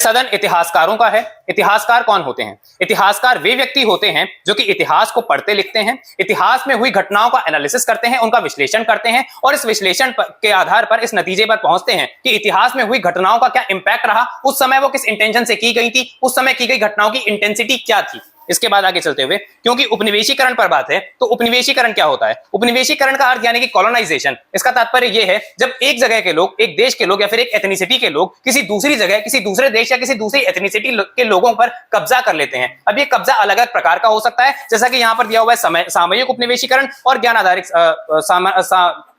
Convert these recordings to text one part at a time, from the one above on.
सदन इतिहासकारों का है। इतिहासकार कौन होते हैं? इतिहासकार वे व्यक्ति होते हैं जो कि इतिहास को पढ़ते लिखते हैं, इतिहास में हुई घटनाओं का एनालिसिस करते हैं, उनका विश्लेषण करते हैं और इस विश्लेषण के आधार पर इस नतीजे पर पहुंचते हैं कि इतिहास में हुई घटनाओं का क्या इंपैक्ट रहा, उस समय वो किस इंटेंशन से की गई थी, उस समय की गई घटनाओं की इंटेंसिटी क्या थी। इसके बाद आगे चलते हुए, क्योंकि उपनिवेशीकरण पर बात है, तो उपनिवेशीकरण क्या होता है? उपनिवेशीकरण का अर्थ यानी कि कॉलोनाइजेशन। इसका तात्पर्य यह है जब एक जगह के लोग, एक देश के लोग या फिर एक एथनिसिटी के लोग किसी दूसरी जगह, किसी दूसरे देश या किसी दूसरी एथनिसिटी के लोगों पर कब्जा कर लेते हैं। अब ये कब्जा अलग अलग प्रकार का हो सकता है, जैसा कि यहां पर दिया हुआ है सामयिक उपनिवेशीकरण और ज्ञान आधारित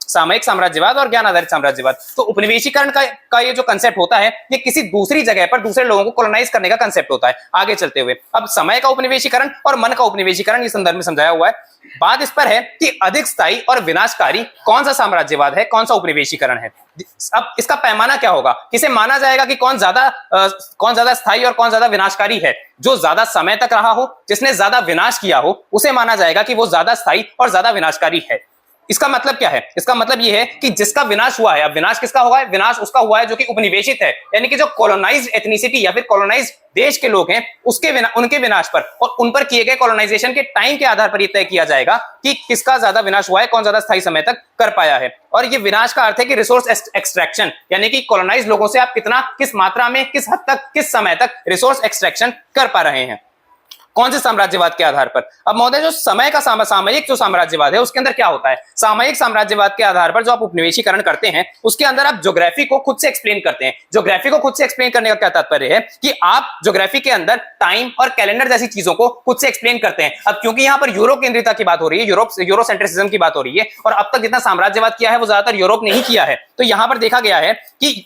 सामयिक साम्राज्यवाद और ज्ञान आधारित साम्राज्यवाद। तो उपनिवेशीकरण का ये जो कंसेप्ट होता है, ये किसी दूसरी जगह पर दूसरे लोगों को कॉलोनाइज करने का कंसेप्ट होता है। आगे चलते हुए, अब समय का उपनिवेशीकरण और मन का उपनिवेशीकरण इस संदर्भ में समझाया हुआ है। बात इस पर है कि अधिक स्थायी और विनाशकारी कौन सा साम्राज्यवाद है, कौन सा उपनिवेशीकरण है। अब इसका पैमाना क्या होगा, किसे माना जाएगा कि कौन ज्यादा स्थायी और कौन ज्यादा विनाशकारी है? जो ज्यादा समय तक रहा हो, जिसने ज्यादा विनाश किया हो, उसे माना जाएगा कि वो ज्यादा स्थायी और ज्यादा विनाशकारी है। इसका मतलब क्या है? इसका मतलब यह है कि जिसका विनाश हुआ है, अब विनाश किसका होगा? विनाश उसका हुआ है जो कि उपनिवेशित है, यानी कि जो कॉलोनाइज्ड एथनिसिटी या फिर कॉलोनाइज्ड देश के लोग हैं उनके विनाश पर और उन पर किए गए कॉलोनाइजेशन के टाइम के आधार पर यह तय किया जाएगा कि किसका ज्यादा विनाश हुआ है, कौन ज्यादा स्थायी समय तक कर पाया है। और ये विनाश का अर्थ है कि रिसोर्स एक्सट्रैक्शन, यानी कि कॉलोनाइज लोगों से आप कितना, किस मात्रा में, किस हद तक, किस समय तक रिसोर्स एक्सट्रैक्शन कर पा रहे हैं, कौन से साम्राज्यवाद के आधार पर। अब महोदय, जो समय का सामयिक जो साम्राज्यवाद है उसके अंदर क्या होता है? सामयिक साम्राज्यवाद के आधार पर जो आप उपनिवेशीकरण करते हैं उसके अंदर आप ज्योग्राफी को खुद से एक्सप्लेन करते हैं। ज्योग्राफी को खुद से एक्सप्लेन करने का क्या तात्पर्य है कि आप ज्योग्राफी के अंदर टाइम और कैलेंडर जैसी चीजों को खुद से एक्सप्लेन करते हैं। अब क्योंकि यहां पर यूरो केंद्रिता की बात हो रही है, यूरोसेंट्रिसिज्म की बात हो रही है, और अब तक जितना साम्राज्यवाद किया है वो ज्यादातर यूरोप ने ही किया है, तो यहां पर देखा गया है कि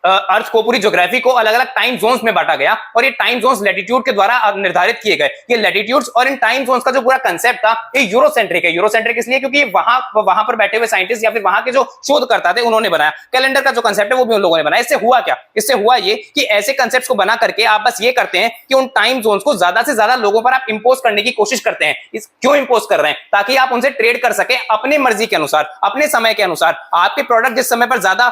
अर्थ को, पूरी ज्योग्राफी को अलग अलग टाइम जोन्स में बांटा गया और ये टाइम जोन्स लैटिट्यूड के द्वारा निर्धारित किए गए। ये लैटिट्यूड्स और इन टाइम जोन्स का जो पूरा कंसेप्ट था ये यूरोसेंट्रिक है। यूरोसेंट्रिक इसलिए क्योंकि वहां पर बैठे हुए साइंटिस्ट या फिर वहां के जो शोधकर्ता थे उन्होंने बनाया। कैलेंडर का जो कंसेप्ट है वो भी उन लोगों ने बनाया। इससे हुआ क्या? इससे हुआ ये कि ऐसे कंसेप्ट्स को बना करके आप बस ये करते हैं कि उन टाइम जोन्स को ज्यादा से ज्यादा लोगों पर आप इंपोज करने की कोशिश करते हैं। क्यों इंपोज कर रहे हैं? ताकि आप उनसे ट्रेड कर सके अपने मर्जी के अनुसार, अपने समय के अनुसार। आपके प्रोडक्ट जिस समय पर ज्यादा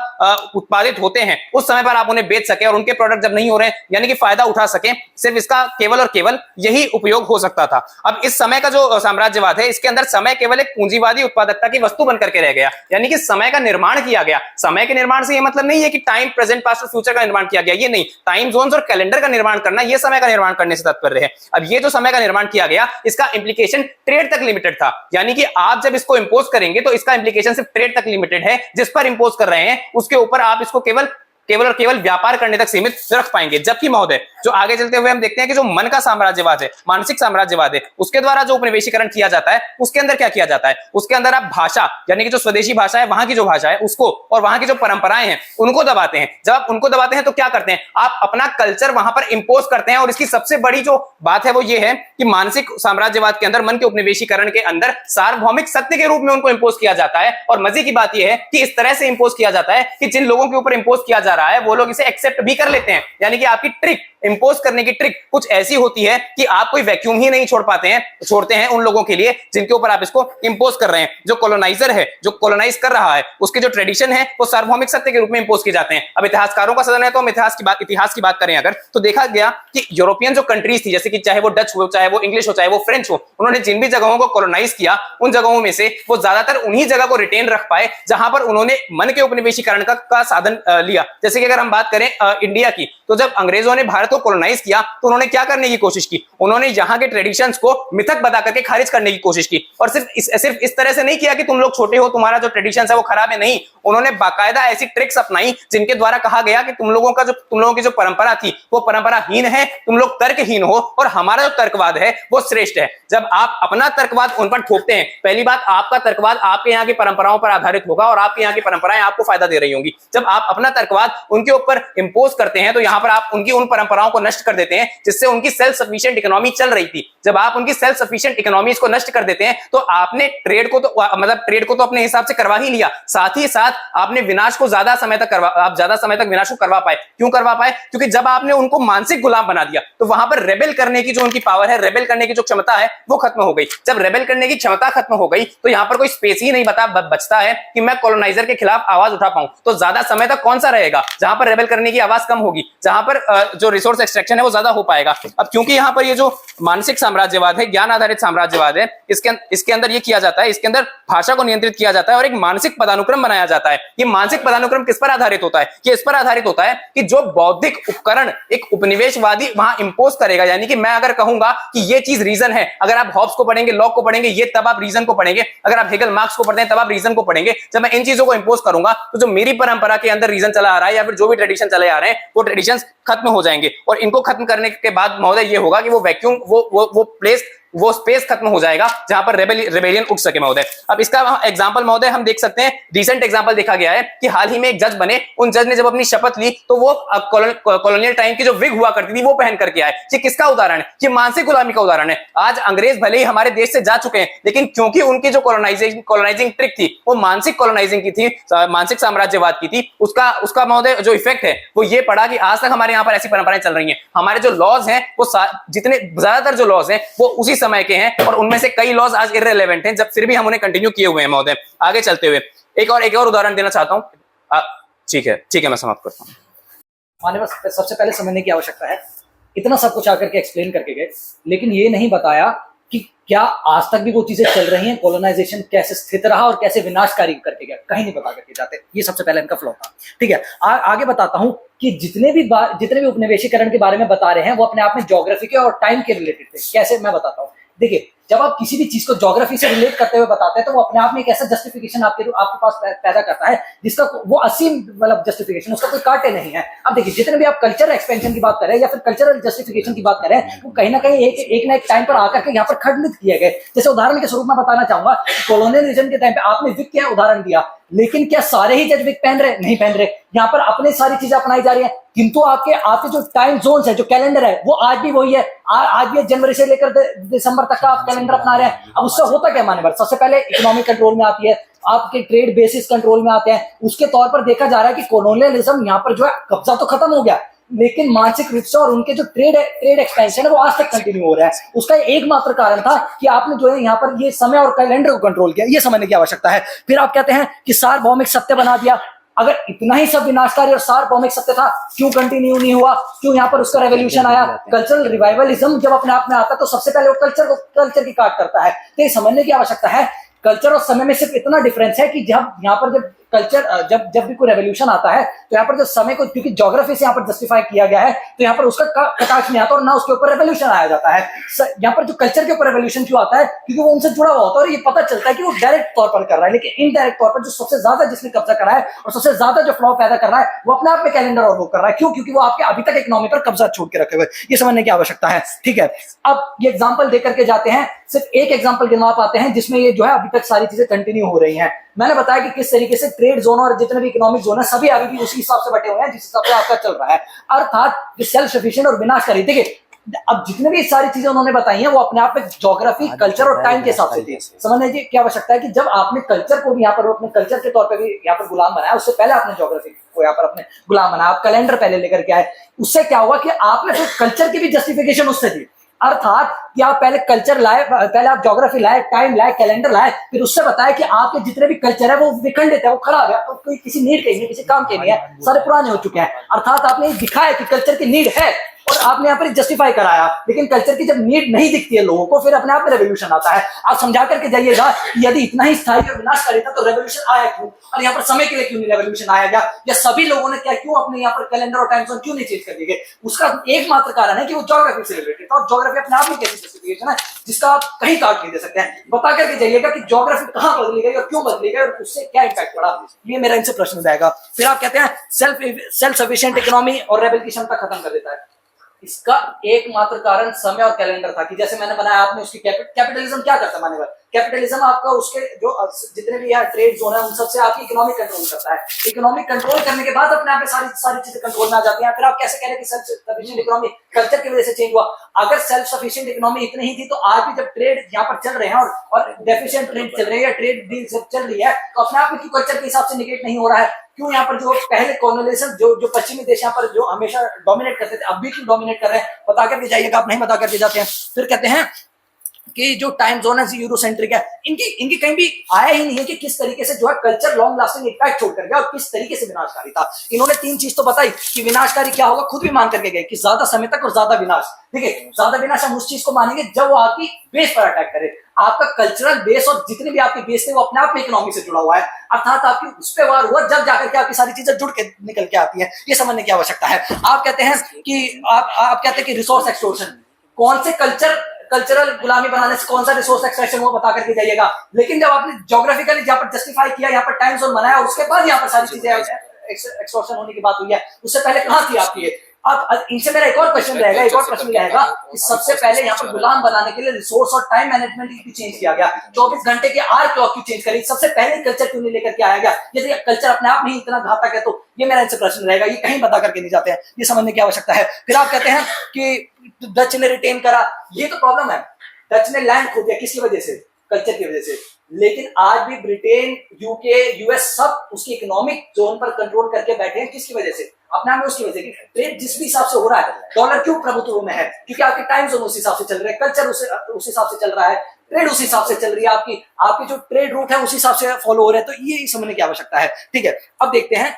उत्पादित होते हैं उस समय पर आप उन्हें सके और उनके प्रोडक्ट जब नहीं हो रहे हैं यानी कि फायदा उठा सके, सिर्फ इसका केवल और केवल यही उपयोग हो सकता था। अब इस समय का जो साम्राज्यवाद है इसके अंदर समय केवल एक पूंजीवादी उत्पादकता की वस्तु बनकर के रह गया, यानी कि समय का निर्माण किया गया। समय के निर्माण से यह मतलब नहीं है कि टाइम, प्रेजेंट, पास्ट और फ्यूचर का निर्माण किया गया, ये नहीं। टाइम जोन्स और कैलेंडर का निर्माण करना यह समय का निर्माण करने से तात्पर्य है। अब ये जो समय का निर्माण किया गया इसका इंप्लीकेशन ट्रेड तक लिमिटेड था, यानी कि आप जब इसको इंपोज करेंगे तो इसका इंप्लीकेशन सिर्फ ट्रेड तक लिमिटेड है। जिस पर इंपोज कर रहे हैं उसके ऊपर आप इसको केवल और केवल व्यापार करने तक सीमित रख पाएंगे। जबकि महोदय, जो आगे चलते हुए हम देखते हैं कि जो मन का साम्राज्यवाद है, मानसिक साम्राज्यवाद है, उसके द्वारा जो उपनिवेशीकरण किया जाता है उसके अंदर क्या किया जाता है? उसके अंदर आप भाषा, यानी कि जो स्वदेशी भाषा है, वहां की जो भाषा है उसको और वहां की जो परंपराएं हैं उनको दबाते हैं। जब आप उनको दबाते हैं तो क्या करते हैं? आप अपना कल्चर वहां पर इंपोज करते हैं। और इसकी सबसे बड़ी जो बात है वो ये है कि मानसिक साम्राज्यवाद के अंदर, मन के उपनिवेशीकरण के अंदर सार्वभौमिक सत्य के रूप में उनको इंपोज किया जाता है। और मजे की बात यह है कि इस तरह से इंपोज किया जाता है कि जिन लोगों के ऊपर इंपोज किया जा रहा है वो लोग इसे एक्सेप्ट भी कर लेते हैं। यानी कि आपकी ट्रिक, इंपोज करने की ट्रिक कुछ ऐसी होती है कि आप कोई वैक्यूम ही नहीं छोड़ते हैं उन लोगों के लिए जिनके ऊपर आप इसको इंपोज कर रहे हैं। जो कॉलोनाइजर है, जो कॉलोनाइज कर रहा है, उसके जो ट्रेडिशन है वो सार्वभौमिक सत्य के रूप में इंपोज किए जाते हैं। अब इतिहासकारों का सदन है तो हम इतिहास की बात करें अगर, तो देखा गया कि यूरोपियन जो कंट्रीज थी, जैसे कि चाहे वो डच हो, चाहे वो इंग्लिश हो, चाहे वो फ्रेंच हो, उन्होंने जिन भी जगहों को कॉलोनाइज किया उन जगहों में से वो ज्यादातर उन्हीं जगह को रिटेन रख पाए जहां पर उन्होंने मन के उपनिवेशीकरण का साधन लिया। जैसे कि अगर हम बात करें इंडिया की, तो जब अंग्रेजों ने भारत को कॉलोनाइज किया तो उन्होंने क्या करने की कोशिश की? उन्होंने यहाँ के ट्रेडिशंस को मिथक बता करके खारिज करने की कोशिश की। और सिर्फ इस तरह से नहीं किया कि तुम लोग छोटे हो, तुम्हारा जो ट्रेडिशंस है वो खराब है, नहीं। उन्होंने बाकायदा ऐसी ट्रिक्स अपनाई जिनके द्वारा कहा गया कि तुम लोगों की जो परंपरा थी वो परंपराहीन है, तुम लोग तर्कहीन हो और हमारा जो तर्कवाद है वो श्रेष्ठ है। जब आप अपना तर्कवाद उन पर थोपते हैं, पहली बात, आपका तर्कवाद आपके यहाँ की परंपराओं पर आधारित होगा और आपके यहाँ की परंपराएं आपको फायदा दे रही होंगी। जब आप अपना तर्कवाद उनके ऊपर इंपोज करते हैं तो यहाँ पर आप उनकी उन परंपराओं परंपराओं को नष्ट कर देते हैं, जिससे उनकी सेल्फ सफिशिएंट इकोनॉमी चल रही थी। जब आप उनकी सेल्फ सफिशिएंट इकोनॉमीज को नष्ट कर देते हैं तो आपने ट्रेड को तो अपने हिसाब से करवा ही लिया, साथ ही साथ आपने विनाश को ज्यादा समय तक विनाश को करवा पाए। क्यों करवा पाए? क्योंकि जब आपने उनको मानसिक गुलाम बना दिया तो वहां पर रेबेल करने की जो उनकी पावर है, रेबेल करने की जो क्षमता है वो खत्म हो गई। जब रेबेल करने की क्षमता खत्म हो गई तो यहां पर कोई स्पेस ही नहीं बचता है कि मैं कॉलोनाइजर के खिलाफ आवाज उठा पाऊं। तो ज्यादा समय तक कौन सा रहेगा जहां पर रेबेल करने की आवाज कम होगी, जहां पर जो रिसोर्स एक्सट्रैक्शन है वो ज्यादा हो पाएगा। अब क्योंकि यहां पर ये जो मानसिक साम्राज्यवाद है, ज्ञान आधारित साम्राज्यवाद है, इसके अंदर ये किया जाता है, इसके अंदर भाषा को नियंत्रित किया जाता है और एक मानसिक पदानुक्रम बनाया जाता है। ये मानसिक पदानुक्रम किस पर आधारित होता है? ये इस पर आधारित होता है कि जो बौद्धिक उपकरण एक उपनिवेशवादी वहां इंपोज करेगा, यानी कि मैं अगर कहूंगा कि ये चीज रीजन है, अगर आप हॉब्स को पढ़ेंगे, लॉक को पढ़ेंगे, ये तब आप रीजन को पढ़ेंगे, अगर आप हेगल मार्क्स को पढ़ते हैं तब आप रीजन को पढ़ेंगे। जब मैं इन चीजों को इंपोज करूंगा तो जो मेरी परंपरा के अंदर रीजन चला आ रहा है या फिर जो भी ट्रेडिशन चले आ रहे हैं वो ट्रेडिशंस खत्म हो जाएंगे। और इनको खत्म करने के बाद महोदय ये होगा कि वो वैक्यूम वो स्पेस खत्म हो जाएगा जहां पर रेबेलियन उठ सके महोदय। अब इसका एग्जांपल महोदय हम देख सकते हैं, रिसेंट एग्जांपल देखा गया है कि हाल ही में एक जज बने, उन जज ने जब अपनी शपथ ली तो वो कॉलोनियल टाइम की जो विग हुआ करती थी वो पहन करके आए। ये किसका उदाहरण है? ये मानसिक गुलामी का उदाहरण है। आज अंग्रेज भले ही हमारे देश से जा चुके हैं, लेकिन क्योंकि उनकी जो कॉलोनाइजिंग ट्रिक थी वो मानसिक कॉलोनाइजिंग की थी, मानसिक साम्राज्यवाद की थी, उसका महोदय जो इफेक्ट है वो ये पड़ा कि आज तक हमारे यहाँ पर ऐसी परंपराएं चल रही हैं। हमारे जो लॉज हैं वो जितने ज्यादातर जो लॉज हैं वो उसी समय के हैं और उनमें से कई लॉज आज इररिलेवेंट हैं, जब फिर भी हम उन्हें कंटिन्यू किए हुए हैं महोदय। आगे चलते हुए एक और उदाहरण देना चाहता हूं। ठीक है, मैं समाप्त करता हूं। माननीय, सबसे पहले समझने की आवश्यकता है, इतना सब कुछ आकर के एक्सप्लेन करके गए, लेकिन ये नहीं बताया कि क्या आज तक भी वो चीजें चल रही हैं, कॉलोनाइजेशन कैसे स्थित रहा और कैसे विनाशकारी करके गया, कहीं नहीं बता करके जाते। ये सबसे पहले इनका फ्लॉ था। ठीक है, आगे बताता हूं कि जितने भी उपनिवेशीकरण के बारे में बता रहे हैं वो अपने आप में ज्योग्राफी के और टाइम के रिलेटेड थे। कैसे, मैं बताता हूं। देखिए, जब आप किसी भी चीज को ज्योग्राफी से रिलेट करते हुए बताते हैं तो वो अपने आप में एक ऐसा जस्टिफिकेशन आपके पास पैदा करता है जिसका वो असीम मतलब जस्टिफिकेशन, उसका कोई कांटे नहीं है। अब देखिए, जितने भी आप कल्चरल एक्सपेंशन की बात करें या फिर कल्चरल जस्टिफिकेशन की बात करें, वो कहीं ना कहीं एक ना एक टाइम पर आकर के यहाँ पर खंडित किए गए। जैसे उदाहरण के स्वरूप में बताना चाहूंगा, कॉलोनियलिज्म के टाइम पे आपने विग क्या उदाहरण दिया, लेकिन क्या सारे ही जज विग पहन रहे? नहीं पहन रहे। यहाँ पर अपने सारी चीजें अपनाई जा रही है, किंतु आपके जो टाइम जोन्स है, जो कैलेंडर है, वो आज भी वही है। आज भी जनवरी से लेकर दिसंबर तक का आप कैलेंडर अपना रहे हैं। अब उससे होता क्या माने, सबसे पहले इकोनॉमिक कंट्रोल में आती है, आपके ट्रेड बेसिस कंट्रोल में आते हैं। उसके तौर पर देखा जा रहा है कि कॉलोनियलिज्म यहाँ पर जो है कब्जा तो खत्म हो गया, लेकिन मानसिक रूप से और उनके जो ट्रेड एक्सपेंशन है वो आज तक कंटिन्यू हो रहा है। उसका एकमात्र कारण था कि आपने जो है यहाँ पर ये समय और कैलेंडर को कंट्रोल किया। ये समझने की आवश्यकता है। फिर आप कहते हैं कि सार्वभौमिक सत्य बना दिया। अगर इतना ही सब विनाशकारी और सार्वभौमिक सत्य था, क्यों कंटिन्यू नहीं हुआ? क्यों यहाँ पर उसका रेवोल्यूशन आया? कल्चरल रिवाइवलिज्म जब अपने आप में आता है तो सबसे पहले वो कल्चर की काट करता है। तो ये समझने की आवश्यकता है, कल्चर और समय में सिर्फ इतना डिफरेंस है कि जब यहाँ पर जब भी कोई रेवोल्यूशन आता है तो यहाँ पर जो समय को, क्योंकि ज्योग्राफी से यहाँ पर जस्टिफाई किया गया है, तो यहाँ पर उसका कटाक्ष नहीं आता और ना उसके ऊपर रेवोल्यूशन आया जाता है। यहाँ पर जो कल्चर के ऊपर रेवोल्यूशन क्यों आता है? क्योंकि वो उनसे जुड़ा हुआ होता है और ये पता चलता है कि वो डायरेक्ट तौर पर कर रहा है, लेकिन इनडायरेक्ट तौर पर जो सबसे ज्यादा जिसने कब्जा करा है और सबसे ज्यादा जो फ्लॉ पैदा कर रहा है वो अपने आप में कैलेंडर और वो कर रहा है। क्यों? क्योंकि वो आपके अभी तक इकोनॉमी पर कब्जा छोड़ के रखे हुए। ये समझने की आवश्यकता है। ठीक है, अब ये एग्जाम्पल देकर के जाते हैं, सिर्फ एक एग्जाम्पल गिनवा पाते हैं जिसमें ये जो है अभी तक सारी चीजें कंटिन्यू हो रही हैं। मैंने बताया कि किस तरीके से ट्रेड जोन और जितने भी इकोनॉमिक जोन है सभी अभी भी उसी हिसाब से बटे हुए हैं जिस हिसाब से आपका चल रहा है, अर्थात सेल्फ सफिशिएंट और विनाशकारी। देखिए, अब जितने भी सारी चीजें उन्होंने बताई हैं वो अपने आप में ज्योग्राफी, कल्चर और टाइम के हिसाब से थी। समझने की क्या आवश्यकता है कि जब आपने कल्चर को भी यहाँ पर अपने कल्चर के तौर पर भी यहाँ पर गुलाम बनाया, उससे पहले आपने ज्योग्राफी को यहाँ पर अपने गुलाम बनाया, आप कैलेंडर पहले लेकर के आए। उससे क्या हुआ कि आपने फिर कल्चर की भी जस्टिफिकेशन उससे दी, अर्थात कि आप पहले कल्चर लाए, पहले आप ज्योग्राफी लाए, टाइम लाए, कैलेंडर लाए, फिर उससे बताया कि आपके जितने भी कल्चर है वो विखंडित है, वो खराब है, कोई किसी नीड के नहीं, किसी काम के नहीं है, सारे पुराने हो चुके हैं। अर्थात आपने दिखाया कि कल्चर की नीड है और आपने यहाँ पर जस्टिफाई कराया, लेकिन कल्चर की जब नीड नहीं दिखती है लोगों को, फिर अपने आप में रेवोल्यूशन आता है। आप समझा करके जाइएगा कि यदि इतना ही स्थायी और विनाशकारी था तो रेवोल्यूशन आया क्यों, और यहाँ पर समय के लिए क्यों नहीं रेवोल्यूशन आया गया, या सभी लोगों ने क्या क्यों अपने यहाँ पर कैलेंडर और टाइम जोन क्यों नहीं चेंज कर दिए? उसका एकमात्र कारण है कि वो ज्योग्राफी से रिलेटेड था, और ज्योग्राफी अपने आप में कैसी जस्टिफिकेशन है जिसका आप कहीं काट नहीं दे सकते हैं। बता करके जाइएगा कि ज्योग्राफी कहाँ बदली गई और क्यों बदली गई और उससे क्या इंपैक्ट पड़ा। ये मेरा इनसे प्रश्न जाएगा। फिर आप कहते हैं सेल्फ सफिशिएंट इकोनॉमी और रेबेल की क्षमता खत्म कर देता है। इसका एकमात्र कारण समय और कैलेंडर था कि जैसे मैंने बनाया आपने उसकी कैपिटलिज्म क्या करता है मान्यवर, कैपिटलिज्म आपका उसके जो जितने भी यहाँ ट्रेड जोन है उन सबसे आपकी इकोनॉमिक कंट्रोल करता है। इकोनॉमिक कंट्रोल करने के बाद अपने आप में सारी सारी चीजें कंट्रोल में आ जाती हैं। फिर आप कैसे कह रहे हैं कि सेल्फ सफिशिएंट इकोनॉमी कल्चर की वजह से चेंज हुआ? अगर सेल्फ सफिशिएंट इकोनॉमी इतनी ही थी तो आज भी जब ट्रेड यहाँ पर चल रहे हैं और डेफिशिएंट ट्रेड चल रही है, ट्रेड डील चल रही है, तो अपने आप में क्यों कल्चर के हिसाब से निगेट नहीं हो रहा है? क्यों यहाँ पर जो पहले कॉलोनाइजेशन जो पश्चिमी देश यहाँ पर जो हमेशा डोमिनेट करते थे अब भी क्यों डोमिनेट कर रहे हैं? बता करके जाइएगा, आप नहीं बता करके जाते हैं। फिर कहते हैं कि जो टाइम जोन है यूरोसेंट्रिक है। इनकी कहीं भी आया ही नहीं है कि किस तरीके से जो है कल्चर लॉन्ग लास्टिंग इम्पैक्ट छोड़ कर गया और किस तरीके से विनाशकारी था। इन्होंने 3 चीज तो बताई कि विनाशकारी क्या होगा, खुद भी मान करके गए कि ज्यादा समय तक और ज्यादा विनाश। देखिए, ज्यादा विनाश हम उस चीज को मानेंगे जब वो आपकी बेस पर अटैक करे। आपका कल्चरल बेस और जितने भी आपके बेस थे वो अपने आप में इकोनॉमी से जुड़ा हुआ है, अर्थात आपकी उस पे वार हुआ जब जाकर के आपकी सारी चीजें जुड़ के निकल के आती है। ये समझने की आवश्यकता है। आप कहते हैं कि आप कहते हैं कि रिसोर्स एक्सटोर्शन, कौन से कल्चरल गुलामी बनाने से कौन सा रिसोर्स एक्सट्रैक्शन वो बता करके जाइएगा। लेकिन जब आपने ज्योग्राफिकली यहाँ पर जस्टिफाई किया, यहाँ पर टाइम जोन बनाया और उसके बाद यहाँ पर सारी चीजें एक्सटॉर्शन होने की बात हुई है, उससे पहले कहाँ थी आपकी ये? अब इनसे मेरा एक और प्रश्न रहेगा कि सबसे पहले यहाँ पर गुलाम बनाने के लिए रिसोर्स और टाइम मैनेजमेंट भी चेंज किया गया। 24 घंटे की आर क्लॉक क्यों चेंज करी? सबसे पहले कल्चर क्यों नहीं लेकर के आया गया? यदि कल्चर अपने आप में ही इतना घातक है तो ये मेरा इनसे प्रश्न रहेगा। ये कहीं बता करके नहीं जाते हैं, ये समझने की आवश्यकता है। फिर आप कहते हैं कि डच ने रिटेन करा, ये तो प्रॉब्लम है। डच ने लैंड खो दिया, किसकी वजह से? कल्चर की वजह से। लेकिन आज भी ब्रिटेन, यूके, यूएस सब उसकी इकोनॉमिक जोन पर कंट्रोल करके बैठे हैं, किसकी वजह से? अपने आप में उसकी वजह से। ट्रेड जिस भी हिसाब से हो रहा है, डॉलर क्यों प्रभुत्व में है? क्योंकि आपके टाइम जोन उस हिसाब से चल रहे हैं, कल्चर उस हिसाब से चल रहा है, ट्रेड उस हिसाब से चल रही है, आपकी जो ट्रेड रूट है उस हिसाब से फॉलो हो रहे हैं। तो ये समझने की आवश्यकता है। ठीक है, अब देखते हैं,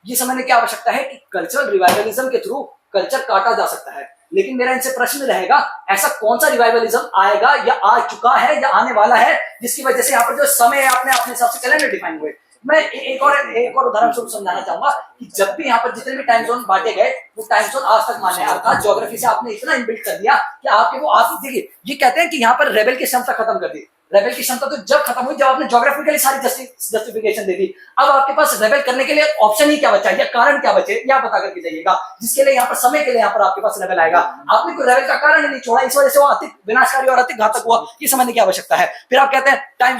ये समझने की आवश्यकता है कि कल्चरल रिवाइवलिज्म के थ्रू कल्चर काटा जा सकता है। लेकिन मेरा इनसे प्रश्न रहेगा, ऐसा कौन सा रिवाइवलिज्म आएगा या आ चुका है या आने वाला है जिसकी वजह से यहाँ पर जो समय है अपने हिसाब से कैलेंडर डिफाइन हुए? मैं एक और उदाहरण स्वरूप समझाना चाहूंगा कि जब भी यहाँ पर जितने भी टाइम जोन बांटे गए वो टाइम जोन आज तक मान्य है। अर्थात ज्योग्राफी से आपने इतना इनबिल्ट कर दिया कि आपके वो आप देखिए, ये कहते हैं कि यहाँ पर रेबेल की क्षमता खत्म कर दी। रेबेल की क्षमता तो जब खत्म हुई जब आपने ज्योग्राफिकली सारी जस्टिफिकेशन दे दी। अब आपके पास रेबेल करने के लिए ऑप्शन ही क्या बचा या कारण क्या बचे, या बता करके जाइएगा, जिसके लिए यहाँ पर समय के लिए यहाँ पर आपके पास रेबेल आएगा। आपने कोई रेबेल का कारण ही नहीं छोड़ा, इस वजह से वो अति विनाशकारी और अति घातक हुआ। ये समझने की आवश्यकता है। फिर आप कहते हैं टाइम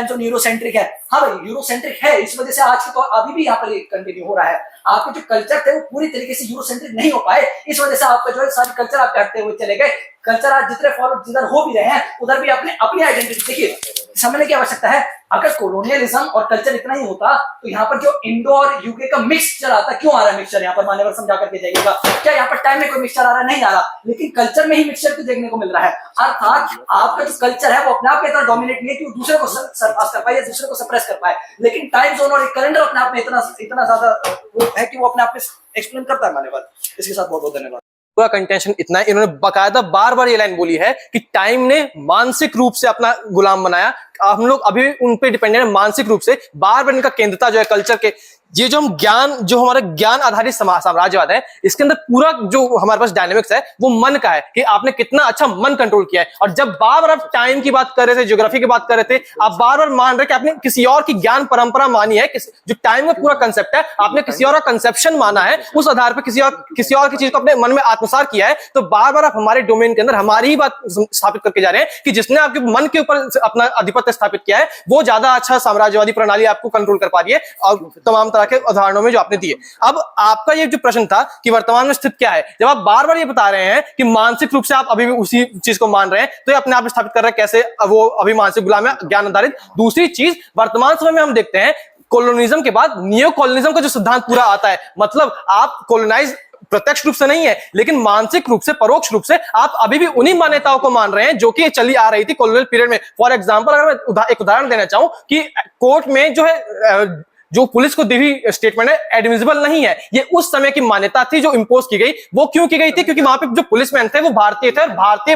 जोन यूरोसेंट्रिक है। हाँ भाई, यूरोसेंट्रिक है, इस वजह से आज के तो अभी भी यहाँ पर कंटिन्यू हो रहा है। आपके जो कल्चर थे वो पूरी तरीके से यूरोसेंट्रिक नहीं हो पाए, इस वजह से आपका जो है सारी कल्चर आप काटते हुए चले गए। कल्चर आज जितने फॉलो जिधर हो भी रहे हैं उधर भी अपनी आइडेंटिटी देखिए, समझने की आवश्यकता है। अगर कोलोनियलिज्म और कल्चर इतना ही होता तो यहाँ पर जो इंडो और यूके का मिक्सचर आता, क्यों आ रहा है मिक्सचर? यहाँ पर मान्यवर समझा करके जाइएगा, क्या यहाँ पर टाइम में कोई मिक्सचर आ रहा है? नहीं आ रहा, लेकिन कल्चर में ही मिक्सचर को देखने को मिल रहा है। अर्थात आपका जो कल्चर है वो अपने आप में इतना डोमिनेट नहीं है कि वो दूसरे को सरपास कर पाए या दूसरे को सप्रेस कर पाए, लेकिन टाइम जोन और कैलेंडर अपने आप में इतना ज्यादा वो है कि वो अपने आप में एक्सप्लेन करता है। मान्यवर, इसके साथ बहुत बहुत धन्यवाद। पूरा कंटेंशन इतना है, इन्होंने बकायदा बार बार ये लाइन बोली है कि टाइम ने मानसिक रूप से अपना गुलाम बनाया। हम लोग अभी उन पे डिपेंडेंट है मानसिक रूप से। बार बार इनका केंद्रता जो है कल्चर के, ये जो हम ज्ञान, जो हमारा ज्ञान आधारित साम्राज्यवाद है, इसके अंदर पूरा जो हमारे पास डायनेमिक्स है वो मन का है कि आपने कितना अच्छा मन कंट्रोल किया है। और जब बार बार आप टाइम की बात कर रहे थे, ज्योग्राफी की बात कर रहे थे, आप बार बार मान रहे कि आपने किसी और की ज्ञान परंपरा मानी है। जो टाइम का पूरा कंसेप्ट है, आपने किसी और का कंसेप्शन माना है, उस आधार पर किसी और की चीज को अपने मन में आत्मसात किया है। तो बार बार आप हमारे डोमेन के अंदर हमारी ही बात स्थापित करके जा रहे हैं कि जिसने आपके मन के ऊपर अपना आधिपत्य स्थापित किया है वो ज्यादा अच्छा साम्राज्यवादी प्रणाली आपको कंट्रोल कर पा रही है, और तमाम तरह के उदाहरणों में जो आपने दिए। अब आपका ये जो प्रश्न था कि वर्तमान में स्थिति क्या है, जब आप बार बार ये बता रहे हैं कि मानसिक रूप से आप अभी भी उसी चीज को मान रहे हैं, तो ये अपने आप में स्थापित कर रहे हैं कैसे वो अभी मानसिक गुलाम है, ज्ञान आधारित। दूसरी चीज, वर्तमान समय में हम देखते हैं कोलोनिज्म के बाद नियो कॉलोनिज्म का जो सिद्धांत पूरा आता है, मतलब आप कोलोनाइज प्रत्यक्ष रूप से नहीं है लेकिन मानसिक रूप से, परोक्ष रूप से आप अभी भी उन्हीं मान्यताओं को मान रहे हैं जो कि चली आ रही थी कॉलोनियल पीरियड में। फॉर एग्जांपल, अगर मैं एक उदाहरण देना चाहूं कि कोर्ट में जो है जो पुलिस को दी हुई स्टेटमेंट है एडमिसिबल नहीं है, ये उस समय की मान्यता थी जो इंपोज की गई। वो क्यों की गई थी? क्योंकि वहां पे जो पुलिसमैन थे वो भारतीय थे,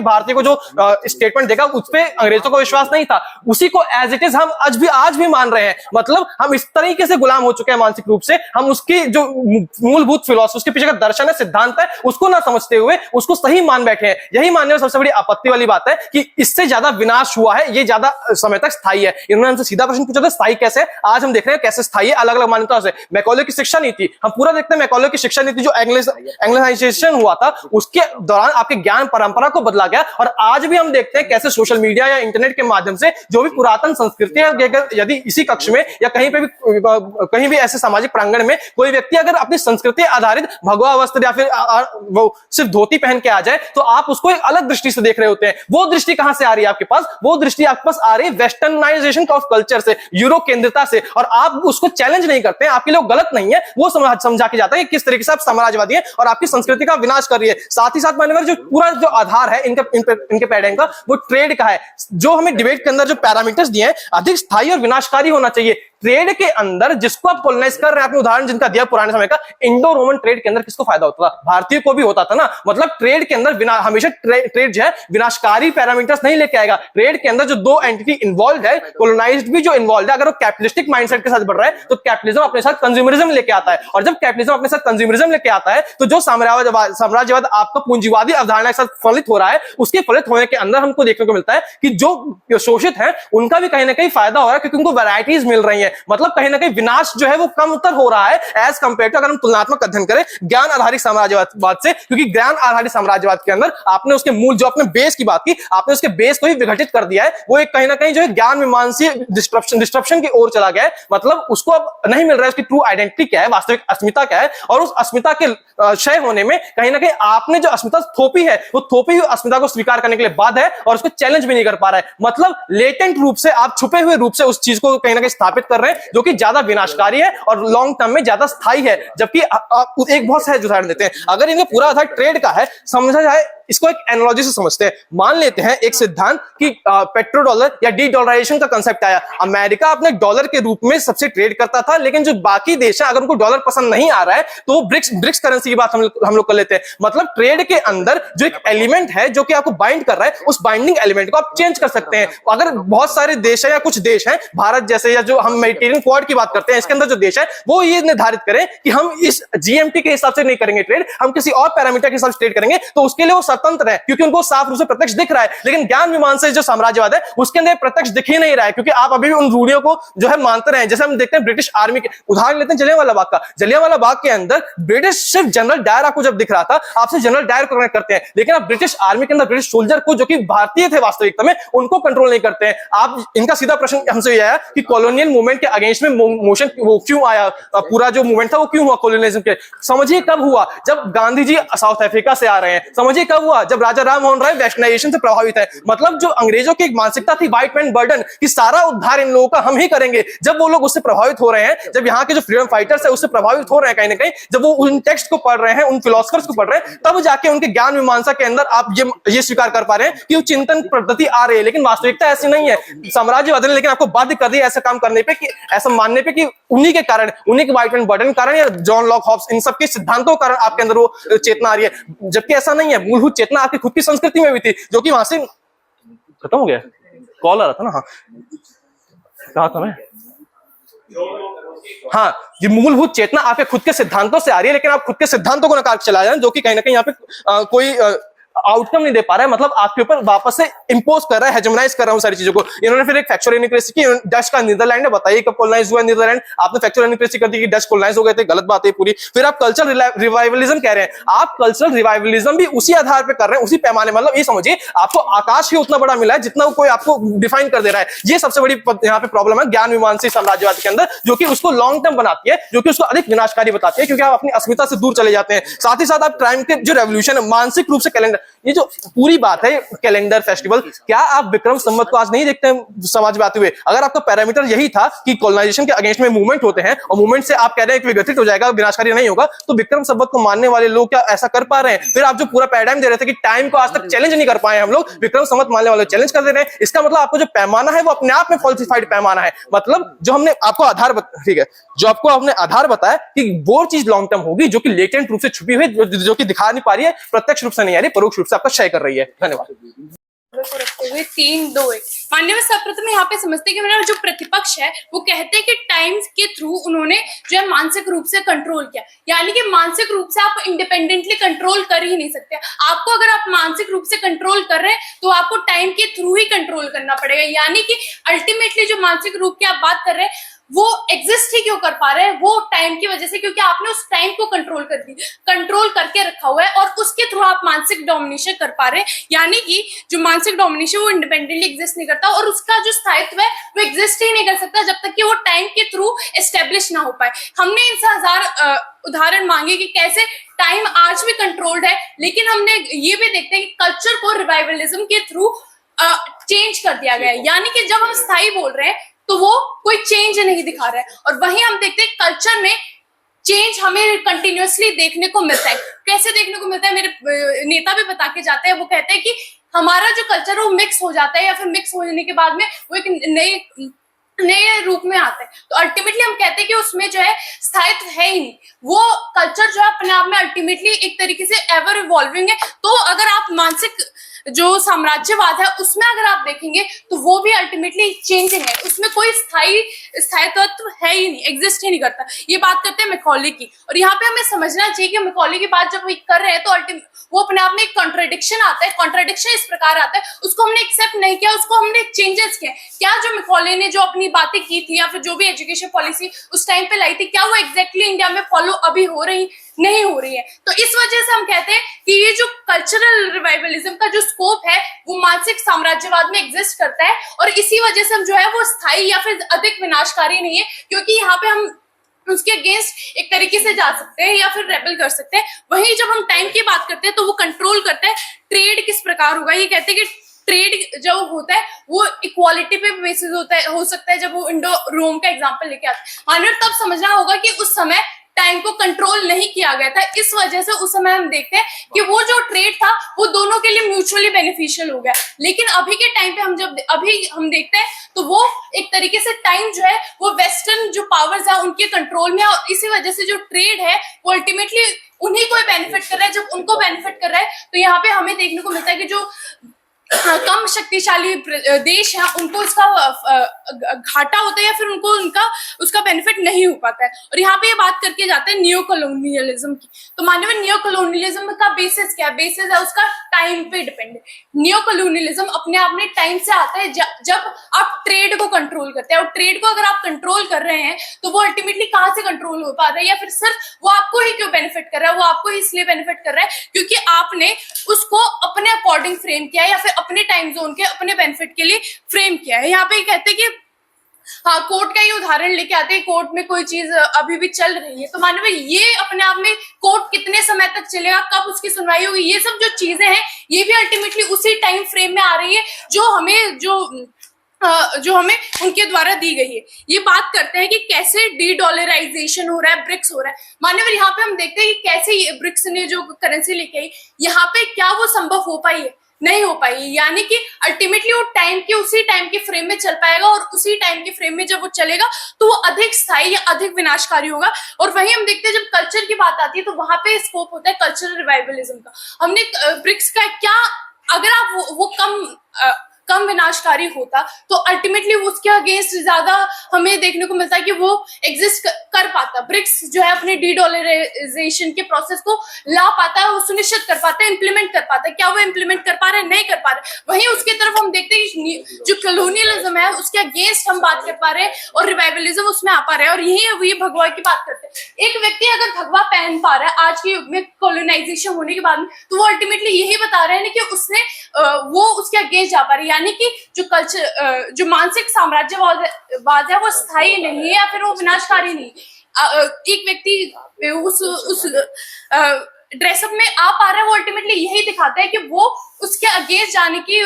भारतीय को जो स्टेटमेंट देगा उस पे अंग्रेजों को विश्वास नहीं था। उसी को एज इट इज हम आज भी मान रहे हैं। मतलब हम इस तरीके से गुलाम हो चुके हैं मानसिक रूप से, हम उसकी जो मूलभूत फिलॉसफी, उसके पीछे का दर्शन है, सिद्धांत है, उसको ना समझते हुए उसको सही मान बैठे हैं। यही मानने में सबसे बड़ी आपत्ति वाली बात है कि इससे ज्यादा विनाश हुआ है, ये ज्यादा समय तक स्थायी है। इन्होंने हमसे सीधा प्रश्न पूछा था स्थायी कैसे, आज हम देख रहे हैं कैसे स्थायी है अलग अलग मान्यताओं से। मैकॉले की शिक्षा नीति हम पूरा देखते हैं, मैकॉले की शिक्षा नीति जो एंग्लिसाइजेशन हुआ था उसके दौरान आपके ज्ञान परंपरा को बदला गया। और आज भी हम देखते हैं कैसे सोशल मीडिया या इंटरनेट के माध्यम से जो भी पुरातन संस्कृति है, यदि इसी कक्ष में या कहीं भी ऐसे सामाजिक प्रांगण में कोई व्यक्ति अगर अपनी संस्कृति आधारित भगवा वस्त्र या फिर वो सिर्फ धोती पहन के आ जाए तो आप उसको एक अलग दृष्टि से देख रहे होते हैं। वो दृष्टि कहां से आ रही है आपके पास? वो दृष्टि आपके पास आ रही है वेस्टर्नाइजेशन ऑफ कल्चर से, यूरो केंद्रिता से। और आप उसको चैलेंज नहीं करते हैं, आपके लिए गलत नहीं है, वो समझा के जाता है कि किस तरीके से आप साम्राज्यवादी हैं और आपकी संस्कृति का विनाश कर रही है। साथ ही साथ मान्यवर जो पूरा जो आधार है इनके पैराडाइम का वो ट्रेड का है। जो हमें डिबेट के अंदर जो पैरामीटर्स दिए हैं, अधिक स्थायी और विनाशकारी होना चाहिए। ट्रेड के अंदर जिसको आप कॉलोनाइज कर रहे हैं, आपने उदाहरण जिनका दिया पुराने समय का, इंडो रोमन ट्रेड के अंदर किसको फायदा होता था? भारतीय को भी होता था ना। मतलब ट्रेड के अंदर हमेशा ट्रेड जो है विनाशकारी पैरामीटर्स नहीं लेके आएगा। ट्रेड के अंदर जो दो एंटिटी इन्वॉल्व है, कॉलोनाइज्ड भी जो इन्वॉल्व है, अगर वो कैपिटलिस्टिक माइंडसेट के साथ बढ़ रहा है तो कैपिटलिज्म अपने साथ कंज्यूमरिज्म लेके आता है। और जब कैपिटलिज्म अपने साथ कंज्यूमरिज्म लेके आता है तो जो साम्राज्यवाद आपका पूंजीवादी अवधारणा के साथ फलित हो रहा है, उसके फलित होने के अंदर हमको देखने को मिलता है कि जो शोषित है उनका भी कहीं ना कहीं फायदा हो रहा है, क्योंकि उनको वैरायटीज मिल रही है। मतलब कहीं ना कहीं विनाश जो है वो कम उत्तर हो रहा है एज कंपेयर टू अगर हम तुलनात्मक अध्ययन करें ज्ञान आधारित साम्राज्यवाद से। क्योंकि ज्ञान आधारित साम्राज्यवाद के अंदर आपने उसके मूल, जो आपने बेस की बात की, आपने उसके बेस को ही विघटित कर दिया है। वो एक कहीं ना कहीं जो है ज्ञान मीमांसीय डिस्ट्रप्शन की ओर चला गया है। मतलब उसको अब नहीं मिल रहा है उसकी ट्रू आइडेंटिटी क्या है, वास्तविक अस्मिता क्या है। और उस अस्मिता के क्षय होने में कहीं ना कहीं आपने जो अस्मिता थोपी है, वो थोपी हुई अस्मिता को स्वीकार करने के लिए बाध्य है और उसको चैलेंज भी नहीं कर पा रहा है। मतलब लेटेंट रूप से आप छुपे हुए रूप से उस चीज को कहीं ना कहीं स्थापित कर रहे हैं, जो कि ज्यादा विनाशकारी है और लॉन्ग टर्म में ज्यादा स्थायी है। जबकि एक बहुत सहज उदाहरण देते हैं, अगर इनका पूरा आधार ट्रेड का है, समझा जाए इसको एक एनालॉजी से समझते हैं। मान लेते हैं एक सिद्धांत कि पेट्रो डॉलर या डी डॉलराइजेशन का कांसेप्ट आया। अमेरिका अपने डॉलर के रूप में सबसे ट्रेड करता था, लेकिन जो बाकी देश हैं अगर उनको डॉलर पसंद नहीं आ रहा है तो वो ब्रिक्स करेंसी की बात हम लोग कर लेते हैं। मतलब ट्रेड के अंदर जो एक एलिमेंट है जो कि आपको बाइंड कर रहा है, उस बाइंडिंग एलिमेंट को आप चेंज कर सकते हैं। अगर बहुत सारे देश है या कुछ देश हैं भारत जैसे, या जो हम मेडिटेरियन क्वाड की बात करते हैं, इसके अंदर जो देश है वो ये निर्धारित करें कि हम इस जीएमटी के हिसाब से नहीं करेंगे ट्रेड, हम किसी और पैरामीटर के हिसाब से ट्रेड करेंगे, तो उसके लिए वो स्वतंत्र है क्योंकि उनको साफ रूप से प्रत्यक्ष दिख रहा है। लेकिन ज्ञान मीमांसा जो साम्राज्यवाद है उसके अंदर प्रत्यक्ष दिख ही नहीं रहा है, क्योंकि आप अभी भी उन रूढ़ियों को जो है मानते रहे हैं। जैसे हम देखते हैं ब्रिटिश आर्मी के उदाहरण लेते हैं जलियांवाला बाग का। जलियांवाला बाग के अंदर ब्रिटिश सिर्फ जनरल डायर आपको जब दिख रहा था, आपसे जनरल डायर को कनेक्ट करते हैं, लेकिन आप ब्रिटिश आर्मी के अंदर ब्रिटिश सोल्जर को, जो कि भारतीय थे वास्तविकता में, उनको कंट्रोल नहीं करते हैं। आप इनका सीधा प्रश्न हमसे यह आया कि कॉलोनियल मूवमेंट के अगेंस्ट में मोशन वो क्यों आया, पूरा जो मूवमेंट था वो क्यों हुआ कॉलोनियलिज्म के? समझिए कब हुआ, जब गांधी जी साउथ अफ्रीका से आ रहे हैं। समझिए कब हुआ, जब राजा राम मोहन राय वेस्टर्नाइजेशन से प्रभावित है। मतलब जो अंग्रेजों की एक मानसिकता थी व्हाइट मैन बर्डन कि सारा उद्धार इन लोगों का हम ही करेंगे, जब वो लोग उससे प्रभावित हो रहे हैं, जब यहाँ के जो फ्रीडम फाइटर्स है उससे प्रभावित हो रहे हैं कहीं ना कहीं, जब वो उन टेक्स्ट को पढ़ रहे हैं, उन फिलोसफर्स को पढ़ रहे हैं, तब जाके उनके ज्ञान मीमांसा के अंदर आप ये स्वीकार कर पा रहे हैं कि वो चिंतन पद्धति आ रही है। लेकिन वास्तविकता ऐसी नहीं है। साम्राज्यवाद ने लेकिन आपको बाध्य कर दिया ऐसा काम करने पे, कि ऐसा मानने पे कि उन्हीं के कारण, उन्हीं के व्हाइट मैन बर्डन कारण या जॉन लॉक हॉब्स इन सब के सिद्धांतों के कारण आपके अंदर वो चेतना आ रही है। जबकि ऐसा नहीं है, मूलभूत चेतना आपकी खुद की संस्कृति में भी थी, जो कि वहां से खत्म हो गया। कॉल आ रहा था ना, हाँ कहा था मैं, हाँ, ये मूलभूत चेतना आपके खुद के सिद्धांतों से आ रही है, लेकिन आप खुद के सिद्धांतों को नकार चला जाए, जो कि कहीं ना कहीं यहाँ पे कोई आउटकम नहीं दे पा रहा है। मतलब आपके ऊपर वापस से इंपोज कर रहा है, हेजेमनाइज कर रहा है सारी चीजों को। इन्होंने फिर एक फैक्चुअल इनइक्वेसी की, डच का नीदरलैंड है, बताइए कब कॉलोनाइज हुआ नीदरलैंड? आपने फैक्चुअल इनइक्वेसी कर दी कि डच कॉलोनाइज हो गए थे, गलत बात है पूरी। फिर आप कल्चरल रिवाइवलिज्म कह रहे हैं, आप कल्चरल रिवाइवलिज्म भी उसी आधार पर कर रहे हैं, उसी पैमाने। मतलब ये समझिए आपको आकाश ही उतना बड़ा मिला है जितना कोई आपको डिफाइन कर दे रहा है। ये सबसे बड़ी यहाँ पे प्रॉब्लम है ज्ञान मीमांसा साम्राज्यवाद के अंदर, जो कि उसको लॉन्ग टर्म बनाती है, जो कि उसको अधिक विनाशकारी बताती है, क्योंकि आप अपनी अस्मिता से दूर चले जाते हैं। साथ ही साथ आप टाइम के जो रेवोल्यूशन है, मानसिक रूप से कैलेंडर, ये जो पूरी बात है कैलेंडर फेस्टिवल, क्या आप विक्रम संवत को आज नहीं देखते हैं समाज में आते हुए? अगर आपका पैरामीटर यही था कि कॉलोनाइजेशन के अगेंस्ट में मूवमेंट होते हैं और मूवमेंट से आप कह रहे हैं कि विघटित हो जाएगा, विनाशकारी नहीं होगा, तो विक्रम संवत को मानने वाले लोग क्या ऐसा कर पा रहे हैं? फिर आप जो पूरा पैराडाइम दे रहे थे कि टाइम को आज तक चैलेंज नहीं कर पाए हम लोग, विक्रम संवत मानने वाले चैलेंज कर दे रहे हैं। इसका मतलब आपको जो पैमाना है वो अपने आप में फॉल्सिफाइड पैमाना है। मतलब जो हमने आपको आधार ठीक है, जो आपको आपने आधार बताया कि वो चीज लॉन्ग टर्म होगी, जो कि लेटेंट रूप से छुपी हुई, जो कि दिखा नहीं पा रही है, प्रत्यक्ष रूप से नहीं आ रही, परोक्ष रूप से आपका क्षय कर रही है। धन्यवाद। को रखते हुए 3-2-1 मान्यवर, सर्वप्रथम यहाँ पे समझते हैं कि मेरा जो प्रतिपक्ष है वो कहते हैं कि टाइम्स के थ्रू उन्होंने जो है मानसिक रूप से कंट्रोल किया। यानी कि मानसिक रूप से आप इंडिपेंडेंटली कंट्रोल कर ही नहीं सकते। आपको अगर आप मानसिक रूप से कंट्रोल कर रहे हैं तो आपको टाइम के थ्रू ही कंट्रोल करना पड़ेगा। यानी कि अल्टीमेटली जो मानसिक रूप की आप बात कर रहे हैं वो एग्जिस्ट ही क्यों कर पा रहे हैं? वो टाइम की वजह से, क्योंकि आपने उस टाइम को कंट्रोल करके रखा हुआ है, और उसके थ्रू आप मानसिक डोमिनेशन कर पा रहे हैं। यानी कि जो मानसिक डोमिनेशन वो इंडिपेंडेंटली एग्जिस्ट नहीं करता, और उसका जो स्थायित्व है वो एग्जिस्ट ही नहीं कर सकता जब तक कि वो टाइम के थ्रू एस्टेब्लिश ना हो पाए। हमने इनसे हजार उदाहरण मांगे कि कैसे टाइम आज भी कंट्रोल्ड है, लेकिन हमने ये भी देखते हैं कि कल्चर को रिवाइवलिज्म के थ्रू चेंज कर दिया गया है। यानी कि जब हम स्थायी बोल रहे हैं तो वो कोई चेंज नहीं दिखा रहा है, और वहीं हम देखते हैं कल्चर में चेंज हमें कंटिन्यूअसली देखने को मिलता है। कैसे देखने को मिलता है? मेरे नेता भी बता के जाते हैं, वो कहते हैं कि हमारा जो कल्चर है वो मिक्स हो जाता है, या फिर मिक्स होने के बाद में वो एक नए रूप में आता है। तो अल्टीमेटली हम कहते हैं कि उसमें जो है स्थायित्व है ही नहीं। वो कल्चर जो है अपने आप में अल्टीमेटली एक तरीके से एवर इवॉल्विंग है। तो अगर आप मानसिक जो साम्राज्यवाद है उसमें अगर आप देखेंगे तो वो भी अल्टीमेटली चेंजिंग है, उसमें कोई स्थायित्व है ही नहीं, एग्जिस्ट ही नहीं करता। ये बात करते हैं मैकॉले की, और यहाँ पे हमें समझना चाहिए कि मैकॉले की बात जब कर रहे हैं तो वो अपने आप में एक कॉन्ट्रडिक्शन आता है। कॉन्ट्रडिक्शन इस प्रकार आता है, उसको हमने एक्सेप्ट नहीं किया, उसको हमने चेंजेस किया। क्या जो मैकॉले ने जो अपनी बातें की थी या फिर जो भी एजुकेशन पॉलिसी उस टाइम पे लाई थी, क्या वो एग्जैक्टली इंडिया में फॉलो अभी हो रही नहीं हो रही है? तो इस वजह से हम कहते हैं कि ये जो कल्चरल रिवाइवलिज्म का जो स्कोप है वो मानसिक साम्राज्यवाद में एग्जिस्ट करता है, और इसी वजह से हम जो है वो स्थायी या फिर अधिक विनाशकारी नहीं है, क्योंकि यहाँ पे हम उसके अगेंस्ट एक तरीके से जा सकते हैं या फिर रेबल कर सकते हैं। वहीं जब हम टाइम की बात करते हैं तो वो कंट्रोल करता है ट्रेड किस प्रकार होगा। ये कहते हैं कि ट्रेड जो होता है वो इक्वालिटी पे बेसिस होता है, हो सकता है। जब वो इंडो रोम का एग्जांपल लेके आते हैं, मानव तब समझना होगा कि उस समय टाइम को कंट्रोल नहीं किया गया था, इस वजह से उस समय हम देखते हैं कि वो जो ट्रेड था वो दोनों के लिए म्यूचुअली बेनिफिशियल हो गया। लेकिन अभी के टाइम पे हम देखते हैं तो वो एक तरीके से टाइम जो है वो वेस्टर्न जो पावर्स है उनके कंट्रोल में है, और इसी वजह से जो ट्रेड है वो अल्टीमेटली उन्हीं को बेनिफिट कर रहा है। जब उनको बेनिफिट कर रहा है तो यहाँ पे हमें देखने को मिलता है कि जो कम शक्तिशाली देश है उनको इसका घाटा होता है, या फिर उनको उसका बेनिफिट नहीं हो पाता है। और यहाँ पे ये बात करके जाते हैं नियो कॉलोनियलिज्म की। तो मानव नियो कॉलोनियलिज्म का बेसिस क्या है? बेसिस है उसका टाइम पे डिपेंड है। नियो कॉलोनियलिज्म अपने आप में टाइम से आता है जब आप ट्रेड को कंट्रोल करते हैं, और ट्रेड को अगर आप कंट्रोल कर रहे हैं तो वो अल्टीमेटली कहाँ से कंट्रोल हो पा रहा है, या फिर सिर्फ वो आपको ही क्यों बेनिफिट कर रहा है? वो आपको ही इसलिए बेनिफिट कर रहा है क्योंकि आपने उसको अपने अकॉर्डिंग फ्रेम किया है, या फिर अपने टाइम जोन के अपने बेनिफिट के लिए फ्रेम किया है। यहाँ पे कहते हैं कि हाँ, कोर्ट का ही उदाहरण लेके आते हैं। कोर्ट में कोई चीज अभी भी चल रही है तो मानो भाई ये अपने आप में कोर्ट कितने समय तक चलेगा, कब उसकी सुनवाई होगी, ये सब जो चीजें हैं ये भी अल्टीमेटली उसी टाइम फ्रेम में आ रही है जो हमें उनके द्वारा दी गई है। ये बात करते हैं कि कैसे डी डॉलराइजेशन हो रहा है, ब्रिक्स हो रहा है। मान्यवर यहाँ पे हम देखते हैं कि कैसे ब्रिक्स ने जो करेंसी लेके आई, यहाँ पे क्या वो संभव हो पाई है? नहीं हो पाई। यानी कि अल्टीमेटली वो उसी टाइम के फ्रेम में चल पाएगा, और उसी टाइम के फ्रेम में जब वो चलेगा तो वो अधिक स्थायी या अधिक विनाशकारी होगा। और वहीं हम देखते हैं जब कल्चर की बात आती है तो वहां पे स्कोप होता है कल्चरल रिवाइवलिज्म का। हमने ब्रिक्स का क्या, अगर आप वो कम विनाशकारी होता तो अल्टीमेटली उसके अगेंस्ट ज्यादा हमें देखने को मिलता है कि वो एग्जिस्ट कर पाता। ब्रिक्स जो है अपने डी डॉलराइजेशन के प्रोसेस को ला पाता है, वो सुनिश्चित कर पाता है, इंप्लीमेंट कर पाता है। क्या वो इंप्लीमेंट कर पा रहे हैं? नहीं कर पा रहे। वहीं उसकी तरफ हम देखते हैं कि जो कॉलोनियलिज्म है उसके अगेंस्ट हम बात कर पा रहे हैं, और रिवाइवलिज्म उसमें आ पा रहा है। और यही भगवा की बात करते हैं। एक व्यक्ति अगर भगवा पहन पा रहा है आज के युग में कॉलोनाइजेशन होने के बाद में, तो वो अल्टीमेटली यही बता रहे हैं कि उसने वो उसके अगेंस्ट जा पा रही है। यानी कि जो कल्चर, जो मानसिक साम्राज्यवाद है वो स्थायी नहीं है या फिर वो विनाशकारी नहीं। एक व्यक्ति उस ड्रेसअप में आ पा रहा है, वो अल्टीमेटली यही दिखाता है कि वो उसके अगेंस्ट जाने की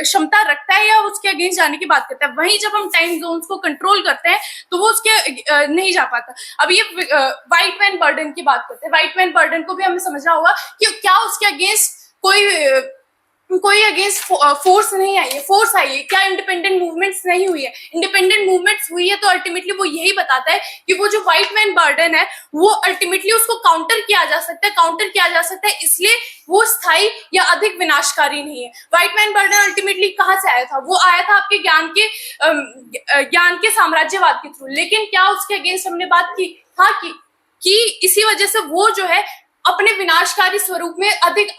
क्षमता रखता है या उसके अगेंस्ट जाने की बात करता है। वहीं जब हम टाइम जोन्स को कंट्रोल करते हैं तो वो उसके नहीं जा पाता। अब ये व्हाइट मैन बर्डन की बात करते हैं। व्हाइट मैन बर्डन को भी हमें समझना होगा कि क्या उसके अगेंस्ट कोई अगेंस्ट फोर्स नहीं आई है, फोर्स आई है। क्या इंडिपेंडेंट मूवमेंट्स नहीं हुई है? इंडिपेंडेंट मूवमेंट्स हुई है तो अल्टीमेटली वो यही बताता है कि वो जो व्हाइट मैन बर्डन है वो अल्टीमेटली उसको काउंटर किया जा सकता है, इसलिए वो स्थायी या अधिक विनाशकारी नहीं है। व्हाइट मैन बर्डन अल्टीमेटली कहाँ से आया था? वो आया था आपके ज्ञान के साम्राज्यवाद के थ्रू। लेकिन क्या उसके अगेंस्ट हमने बात की? हाँ की इसी वजह से वो जो है अपने विनाशकारी स्वरूप में अधिक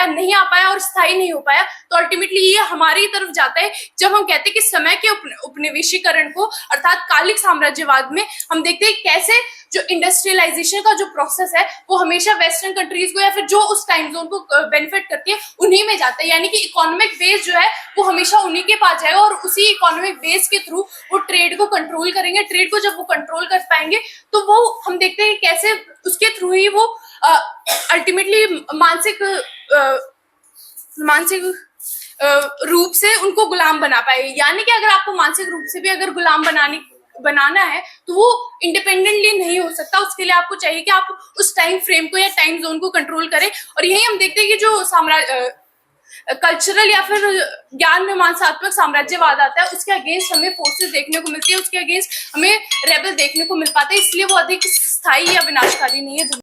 नहीं आ पाया और स्थायी नहीं हो पाया। तो अल्टीमेटली ये हमारी तरफ जाता है जब हम कहते हैं कि समय के उपनिवेशीकरण को अर्थात कालिक साम्राज्यवाद में हम देखते हैं कैसे जो इंडस्ट्रियलाइजेशन का जो प्रोसेस है वो हमेशा वेस्टर्न कंट्रीज को या फिर जो उस टाइम जोन को बेनिफिट करती है उन्हीं में जाता है, यानी कि इकोनॉमिक बेस जो है वो हमेशा उन्हीं के पास जाएगा और उसी इकोनॉमिक बेस के थ्रू वो ट्रेड को कंट्रोल करेंगे। ट्रेड को जब वो कंट्रोल कर पाएंगे तो वो हम देखते हैं कैसे उसके थ्रू ही वो अल्टीमेटली मानसिक रूप से उनको गुलाम बना पाए। यानी कि अगर आपको मानसिक रूप से भी अगर गुलाम बनाना है तो वो इंडिपेंडेंटली नहीं हो सकता। उसके लिए आपको चाहिए कि आप उस टाइम फ्रेम को या टाइम जोन को कंट्रोल करें। और यही हम देखते हैं कि जो कल्चरल या फिर ज्ञान मीमांसात्मक साम्राज्यवाद आता है उसके अगेंस्ट हमें फोर्सेस देखने को मिलती है, उसके अगेंस्ट हमें रेबल देखने को मिल पाता है, इसलिए वो अधिक स्थायी या विनाशकारी नहीं है।